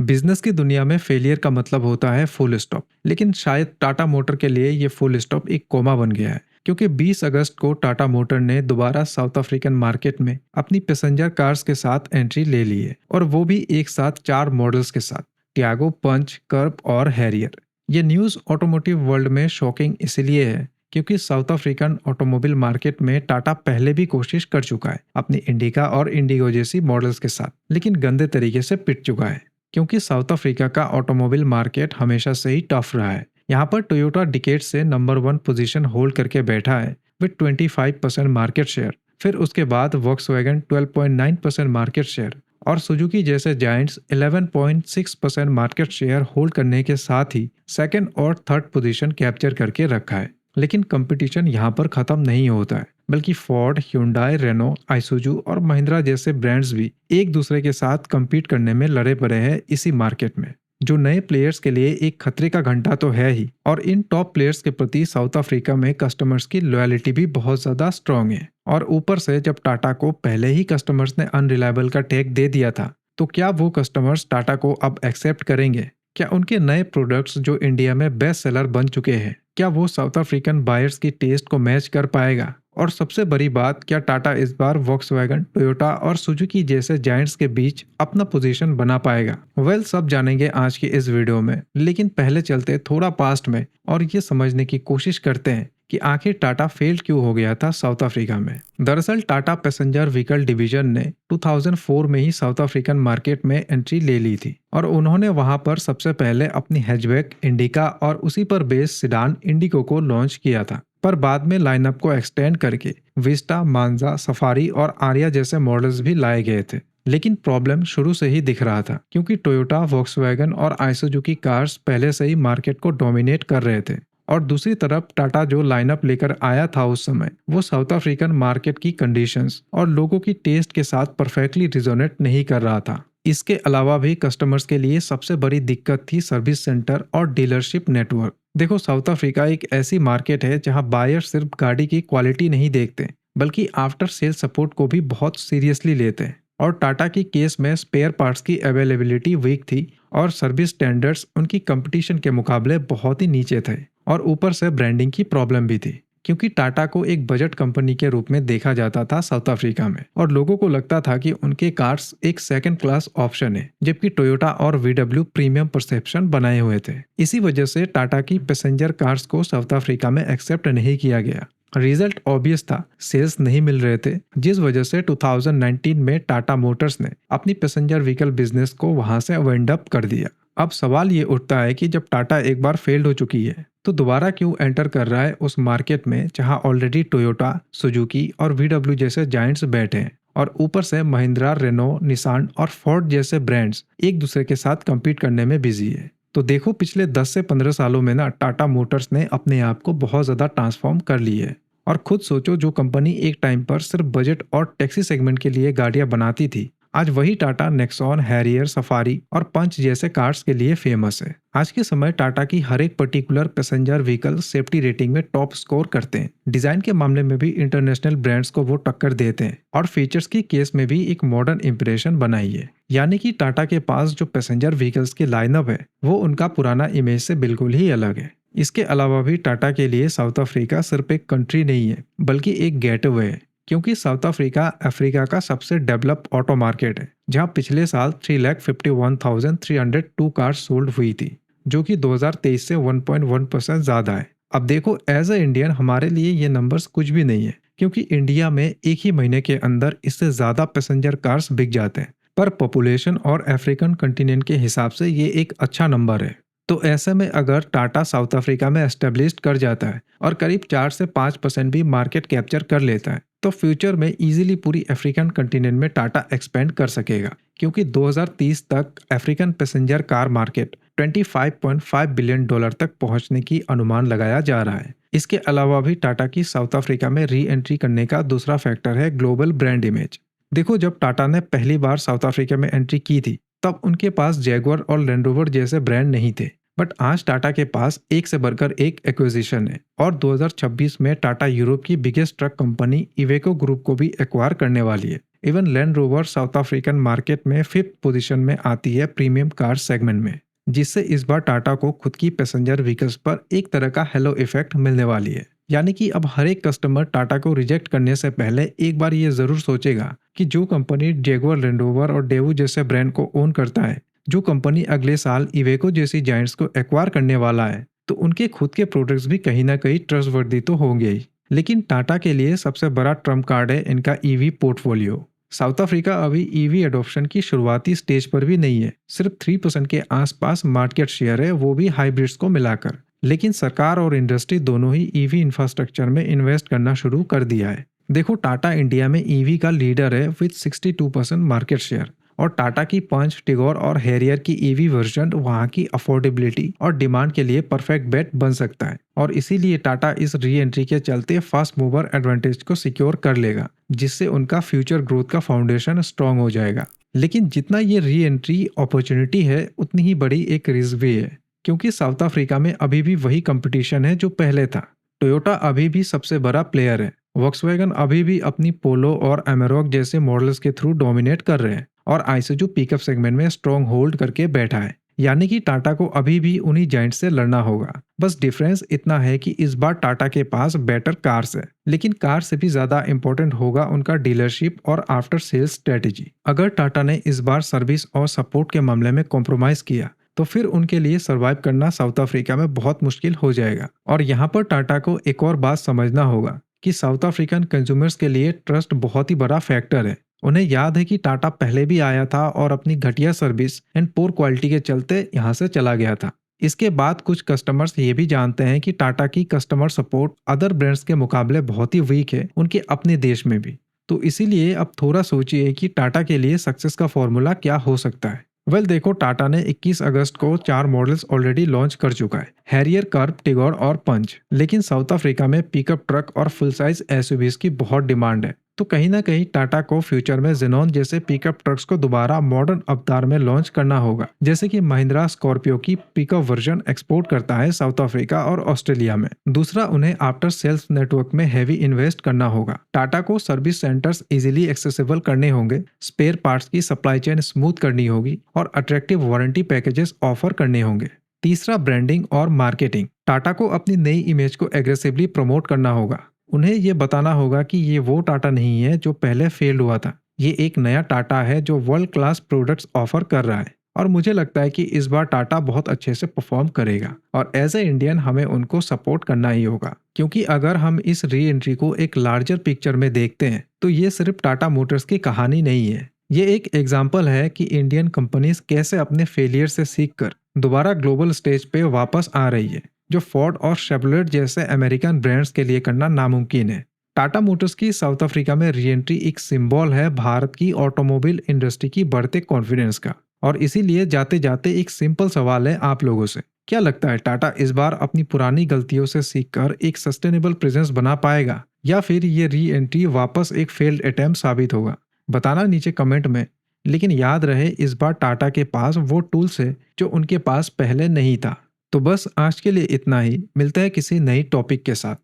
Business की दुनिया में फेलियर का मतलब होता है फुल स्टॉप, लेकिन शायद टाटा मोटर के लिए ये फुल स्टॉप एक कोमा बन गया है, क्योंकि 20 अगस्त को टाटा मोटर ने दोबारा साउथ अफ्रीकन मार्केट में अपनी पैसेंजर कार्स के साथ एंट्री ले ली है, और वो भी एक साथ 4 मॉडल्स के साथ: टियागो, पंच, कर्व और हैरियर। ये न्यूज़ ऑटोमोटिव वर्ल्ड में शॉकिंग इसलिए है क्योंकि साउथ अफ्रीकन ऑटोमोबाइल मार्केट में टाटा पहले भी कोशिश कर चुका है अपनी इंडिका और इंडिगो जैसी मॉडल्स के साथ, लेकिन गंदे तरीके से पिट चुका है। क्योंकि साउथ अफ्रीका का ऑटोमोबाइल मार्केट हमेशा से ही टफ रहा है। यहाँ पर टोयोटा डिकेड से नंबर 1 पोजीशन होल्ड करके बैठा है विद 25% मार्केट शेयर। फिर उसके बाद वॉक्सवैगन 12.9% मार्केट शेयर और सुजुकी जैसे जायंट्स 11.6% मार्केट शेयर होल्ड करने के साथ ही सेकंड और थर्ड पोजीशन कैप्चर करके रखा है। लेकिन कंपटीशन यहाँ पर खत्म नहीं होता है, बल्कि फोर्ड, ह्यूंडई, रेनो, आइसुजू और महिंद्रा जैसे ब्रांड्स भी एक दूसरे के साथ compete करने में लड़े पड़े हैं इसी मार्केट में, जो नए प्लेयर्स के लिए एक खतरे का घंटा तो है ही। और इन टॉप प्लेयर्स के प्रति साउथ अफ्रीका में कस्टमर्स की लॉयल्टी भी बहुत ज्यादा स्ट्रांग है। और ऊपर से जब टाटा को पहले ही कस्टमर्स ने अनरिलायबल का टैग दे दिया था, तो क्या वो कस्टमर्स टाटा को अब एक्सेप्ट करेंगे? क्या उनके नए प्रोडक्ट्स जो इंडिया में बेस्ट सेलर बन चुके हैं, क्या वो साउथ अफ्रीकन बायर्स की टेस्ट को मैच कर पाएगा? और सबसे बड़ी बात, क्या टाटा इस बार वॉक्सवैगन, टोयोटा और सुजुकी जैसे जायंट्स के बीच अपना पोजीशन बना पाएगा? सब जानेंगे आज की इस वीडियो में, लेकिन पहले चलते थोड़ा पास्ट में और ये समझने की कोशिश करते हैं कि आखिर टाटा फेल क्यों हो गया था साउथ अफ्रीका में। दरअसल टाटा पैसेंजर व्हीकल डिवीजन ने 2004 में ही साउथ अफ्रीकन मार्केट में एंट्री ले ली थी, और उन्होंने वहां पर सबसे पहले अपनी हैचबैक इंडिका और उसी पर बेस्ड सिडान इंडिगो को लॉन्च किया था। पर बाद में लाइनअप को एक्सटेंड करके विस्टा, मांजा, सफारी और आर्या जैसे मॉडल्स भी लाए गए थे। लेकिन प्रॉब्लम शुरू से ही दिख रहा था, क्योंकि टोयोटा, वॉक्सवैगन और आइसुजुकी कार्स पहले से ही मार्केट को डोमिनेट कर रहे थे। और दूसरी तरफ टाटा जो लाइनअप लेकर आया था उस समय, वो साउथ अफ्रीकन मार्केट की कंडीशंस और लोगों की टेस्ट के साथ परफेक्टली रिजोनेट नहीं कर रहा था। इसके अलावा भी कस्टमर्स के लिए सबसे बड़ी दिक्कत थी सर्विस सेंटर और डीलरशिप नेटवर्क। देखो, साउथ अफ्रीका एक ऐसी मार्केट है जहां बायर सिर्फ गाड़ी की क्वालिटी नहीं देखते, बल्कि आफ्टर सेल सपोर्ट को भी बहुत सीरियसली लेते हैं। और टाटा की केस में स्पेयर पार्ट्स की अवेलेबिलिटी वीक थी और सर्विस स्टैंडर्ड्स उनकी कंपटीशन के मुकाबले बहुत ही नीचे थे। और ऊपर से ब्रांडिंग की प्रॉब्लम भी थी, क्योंकि टाटा को एक बजट कंपनी के रूप में देखा जाता था साउथ अफ्रीका में, और लोगों को लगता था कि उनके कार्स एक सेकंड क्लास ऑप्शन है, जबकि टोयोटा और वीडब्ल्यू प्रीमियम परसेप्शन बनाए हुए थे। इसी वजह से टाटा की पैसेंजर कार्स को साउथ अफ्रीका में एक्सेप्ट नहीं किया गया। रिजल्ट ऑब्वियस था, सेल्स नहीं मिल रहे थे, जिस वजह से 2019 में टाटा मोटर्स ने अपनी पैसेंजर व्हीकल बिजनेस को वहां से वाइंड अप कर दिया। अब सवाल ये उठता है कि जब टाटा एक बार फेल्ड हो चुकी है, तो दोबारा क्यों एंटर कर रहा है उस मार्केट में जहां ऑलरेडी टोयोटा, सुजुकी और वीडब्ल्यू जैसे जायंट्स बैठे हैं, और ऊपर से महिंद्रा, रेनो, निसान और फोर्ड जैसे ब्रांड्स एक दूसरे के साथ compete करने में बिजी है। तो देखो, पिछले 10 से 15 सालों में ना टाटा मोटर्स ने अपने आप को बहुत ज्यादा ट्रांसफॉर्म कर ली है। और खुद सोचो, जो कंपनी एक टाइम पर सिर्फ बजट और टैक्सी सेगमेंट के लिए गाड़ियां बनाती थी, आज वही टाटा नेक्सॉन, हैरियर, सफारी और पंच जैसे कार्स के लिए फेमस है। आज के समय टाटा की हर एक particular passenger vehicle safety rating में टॉप स्कोर करते हैं। डिजाइन के मामले में भी इंटरनेशनल ब्रांड्स को वो टक्कर देते हैं, और फीचर्स की केस में भी एक मॉडर्न इंप्रेशन बनाई है। यानी कि टाटा के पास जो पैसेंजर व्हीकल्स की लाइनअप है, वो उनका पुराना इमेज से बिल्कुल ही अलग है। इसके अलावा भी टाटा के लिए साउथ अफ्रीका सिर्फ एक कंट्री नहीं है, बल्कि एक गेटवे है, क्योंकि साउथ अफ्रीका अफ्रीका का सबसे डेवलप ऑटो मार्केट है, जहां पिछले साल 3,51,302 कार्स सोल्ड हुई थी, जो कि 2023 से 1.1% ज्यादा है। अब देखो, एज ए इंडियन हमारे लिए ये नंबर्स कुछ भी नहीं है, क्योंकि इंडिया में एक ही महीने के अंदर इससे ज्यादा पैसेंजर कार्स बिक जाते हैं। पर पॉपुलेशन और अफ्रीकन कंटिनेंट के हिसाब से ये एक अच्छा नंबर है। तो ऐसे में अगर टाटा साउथ अफ्रीका में एस्टेब्लिश्ड कर जाता है और करीब 4 से 5% भी मार्केट कैप्चर कर लेता है, तो फ्यूचर में इजीली पूरी अफ्रीकन कंटिनेंट में टाटा एक्सपेंड कर सकेगा, क्योंकि 2030 तक African passenger car market $25.5 billion तक पहुंचने की अनुमान लगाया जा रहा है। इसके अलावा भी टाटा की साउथ अफ्रीका में री एंट्री करने का दूसरा फैक्टर है ग्लोबल ब्रांड इमेज। देखो, जब टाटा ने पहली बार साउथ अफ्रीका में एंट्री की थी, तब उनके पास जैगुआर और लैंड रोवर जैसे ब्रांड नहीं थे। बट आज टाटा के पास एक से बढ़कर एक एक्विजिशन है, और 2026 में टाटा यूरोप की biggest truck company Iveco group को भी एक्वायर करने वाली है। Even land rover south African market में फिफ्थ पोजीशन में आती है प्रीमियम कार सेगमेंट में, जिससे इस बार टाटा को खुद की पैसेंजर व्हीकल्स पर एक तरह का हेलो इफेक्ट मिलने वाली है। यानी कि अब हर एक कस्टमर टाटा को रिजेक्ट करने से पहले एक बार ये जरूर सोचेगा कि जो कंपनी जेगुआर लैंड रोवर और डेवू जैसे ब्रांड को ओन करता है, जो कंपनी अगले साल इवेको जैसी जायंट्स को एक्वायर करने वाला है, तो उनके खुद के प्रोडक्ट्स भी कहीं ना कहीं ट्रस्टवर्दी तो होंगे ही। लेकिन टाटा के लिए सबसे बड़ा ट्रम्प कार्ड है इनका ईवी पोर्टफोलियो। साउथ अफ्रीका अभी ईवी एडॉप्शन की शुरुआती स्टेज पर भी नहीं है, सिर्फ 3% के आसपास मार्केट शेयर है, वो भी हाइब्रिड्स को मिलाकर। लेकिन सरकार और इंडस्ट्री दोनों ही ईवी इंफ्रास्ट्रक्चर में इन्वेस्ट करना शुरू कर दिया है। देखो, टाटा इंडिया में ईवी का लीडर है विद 62% मार्केट शेयर, और टाटा की पंच, टिगोर और हैरियर की ईवी वर्जन वहां की अफोर्डेबिलिटी और डिमांड के लिए परफेक्ट बेट बन सकता है। और इसीलिए टाटा इस री एंट्री के चलते फास्ट मूवर एडवांटेज को सिक्योर कर लेगा, जिससे उनका फ्यूचर ग्रोथ का फाउंडेशन स्ट्रांग हो जाएगा। लेकिन जितना ये री एंट्री अपॉर्चुनिटी है, उतनी ही बड़ी एक रिस्क भी है, क्योंकि साउथ अफ्रीका में अभी भी वही कंपटीशन है जो पहले था। टोयोटा अभी भी सबसे बड़ा प्लेयर है, वॉक्सवैगन अभी भी अपनी पोलो और एमेरोक जैसे मॉडल्स के थ्रू डोमिनेट कर रहे हैं, और आइसुजू पिकअप सेगमेंट में स्ट्रॉन्ग होल्ड करके बैठा है। यानी कि टाटा को अभी भी उन्हीं जाइंट से लड़ना होगा। बस डिफरेंस इतना है कि इस बार टाटा के पास बेटर कार्स है, लेकिन कार से भी ज्यादा इंपॉर्टेंट होगा उनका डीलरशिप और आफ्टर सेल्स स्ट्रेटेजी। अगर टाटा ने इस बार सर्विस और सपोर्ट के मामले में कॉम्प्रोमाइज किया, तो फिर उनके लिए सर्वाइव करना साउथ अफ्रीका में बहुत मुश्किल हो जाएगा। और यहाँ पर टाटा को एक और बात समझना होगा कि साउथ अफ्रीकन कंज्यूमर्स के लिए ट्रस्ट बहुत ही बड़ा फैक्टर है। उन्हें याद है कि टाटा पहले भी आया था और अपनी घटिया सर्विस एंड पोर क्वालिटी के चलते यहाँ से चला गया था। इसके बाद कुछ कस्टमर्स ये भी जानते हैं कि टाटा की कस्टमर सपोर्ट अदर ब्रांड्स के मुकाबले बहुत ही वीक है उनके अपने देश में भी। तो इसीलिए अब थोड़ा सोचिए कि टाटा के लिए सक्सेस का फॉर्मूला क्या हो सकता है। देखो, टाटा ने 21 अगस्त को 4 मॉडल्स ऑलरेडी लॉन्च कर चुका है, हैरियर, कर्व, टिगोर और पंच। लेकिन साउथ अफ्रीका में पिकअप ट्रक और फुल साइज एसयूवीज की बहुत डिमांड है, तो कहीं ना कहीं टाटा को फ्यूचर में जेनॉन जैसे पिकअप ट्रक्स को दोबारा मॉडर्न अवतार में लॉन्च करना होगा। जैसे कि महिंद्रा स्कॉर्पियो की पिकअप वर्जन एक्सपोर्ट करता है साउथ अफ्रीका और ऑस्ट्रेलिया में। दूसरा, उन्हें आफ्टर सेल्स नेटवर्क में हैवी इन्वेस्ट करना होगा। टाटा को सर्विस सेंटर्स इजीली एक्सेसिबल करने होंगे, स्पेयर पार्ट्स की सप्लाई चेन स्मूथ करनी होगी और अट्रैक्टिव वारंटी पैकेजेस ऑफर करने होंगे। तीसरा, ब्रांडिंग और मार्केटिंग। टाटा को अपनी नई इमेज को एग्रेसिवली प्रमोट करना होगा। उन्हें ये बताना होगा कि ये वो टाटा नहीं है जो पहले फेल्ड हुआ था, ये एक नया टाटा है जो वर्ल्ड क्लास प्रोडक्ट्स ऑफर कर रहा है। और मुझे लगता है कि इस बार टाटा बहुत अच्छे से परफॉर्म करेगा, और एज ए इंडियन हमें उनको सपोर्ट करना ही होगा। क्योंकि अगर हम इस री एंट्री को एक लार्जर पिक्चर में देखते हैं, तो ये सिर्फ टाटा मोटर्स की कहानी नहीं है, ये एक एग्जाम्पल है कि इंडियन कंपनीज कैसे अपने फेलियर से सीखकर दोबारा ग्लोबल स्टेज पे वापस आ रही है, जो फोर्ड और शेवलेट जैसे अमेरिकन ब्रांड्स के लिए करना नामुमकिन है। टाटा मोटर्स की साउथ अफ्रीका में री एंट्री एक सिंबल है भारत की ऑटोमोबाइल इंडस्ट्री की बढ़ते कॉन्फिडेंस का। और इसीलिए जाते जाते एक सिंपल सवाल है आप लोगों से, क्या लगता है टाटा इस बार अपनी पुरानी गलतियों से सीखकर एक सस्टेनेबल प्रेजेंस बना पाएगा, या फिर ये री एंट्री वापस एक फेल्ड अटेम्प्ट साबित होगा? बताना नीचे कमेंट में। लेकिन याद रहे, इस बार टाटा के पास वो टूल्स है जो उनके पास पहले नहीं था। तो बस आज के लिए इतना ही, मिलते हैं किसी नई टॉपिक के साथ।